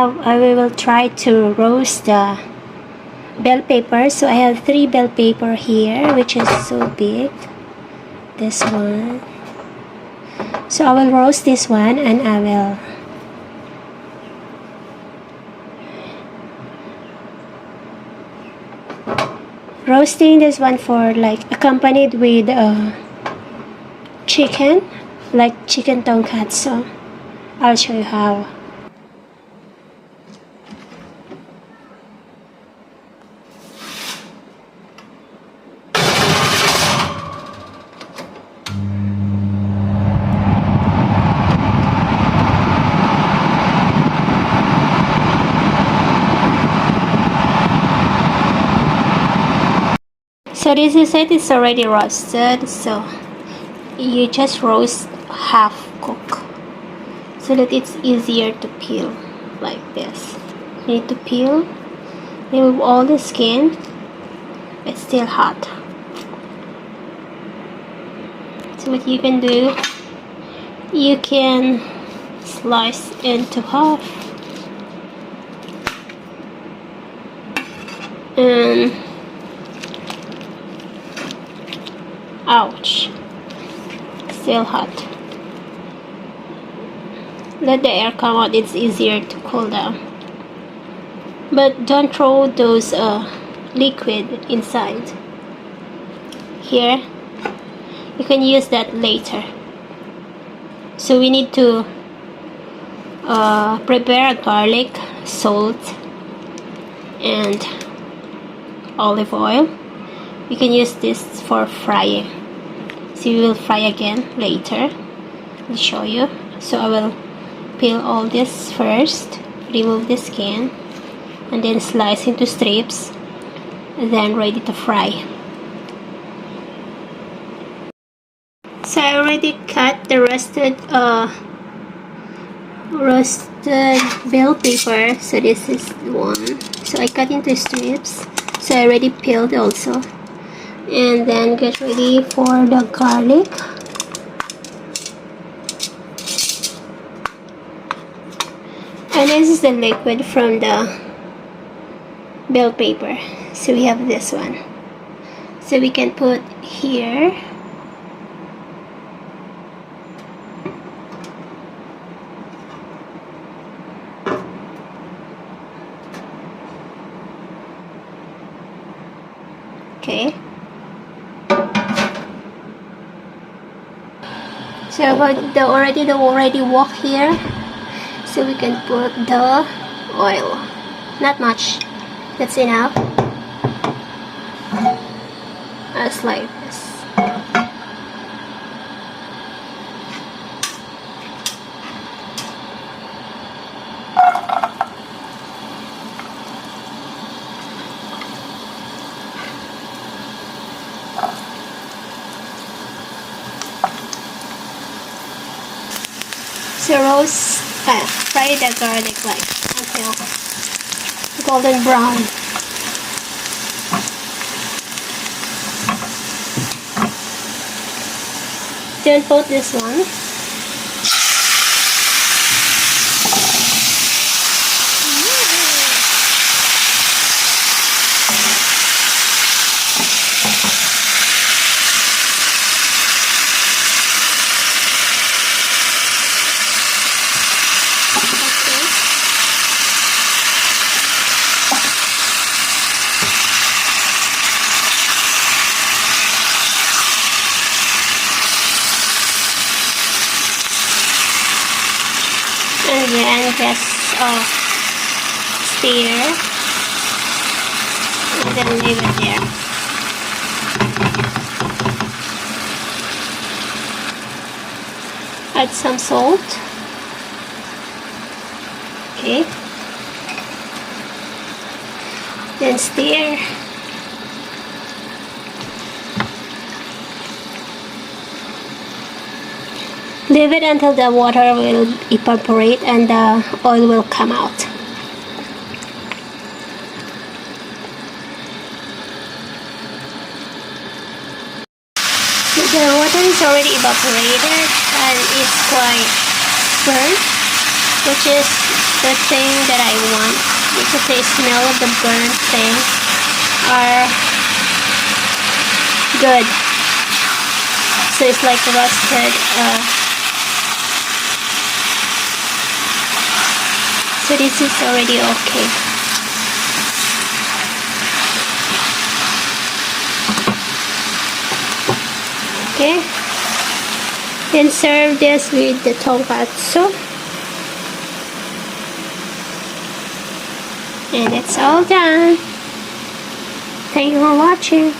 I will try to roast the bell pepper. So I have 3 bell pepper here, which is so big. This one. So I will roast this one, and I will roasting this one for like accompanied with chicken, like chicken tonkatsu. I'll show you how. So this is it, it's already roasted, so you just roast half cook so that it's easier to peel like this. You need to peel, remove all the skin. It's still hot. So what you can do, you can slice into half and ouch, still hot. Let the air come out, it's easier to cool down. But don't throw those liquid inside. Here, you can use that later. So we need to prepare garlic, salt, and olive oil. You can use this for frying. So we will fry again later. I'll show you. So I will peel all this first, remove the skin, and then slice into strips, and then ready to fry. So I already cut the roasted bell pepper. So this is one. So I cut into strips. So I already peeled also. And then get ready for the garlic. And this is the liquid from the bell pepper. So we have this one. So we can put here. Okay. So I got the already wok here. So we can put the oil. Not much. That's enough. Just like this. So fry the garlic like until golden brown. Then put this one. And then just stir and then leave it there. Add some salt. Okay. Then stir. Leave it until the water will evaporate and the oil will come out. So the water is already evaporated and it's quite burnt. which is the thing that I want, because the smell of the burnt thing are good. So it's like roasted. So this is already okay. Okay. Then serve this with the tonkatsu. And it's all done. Thank you for watching.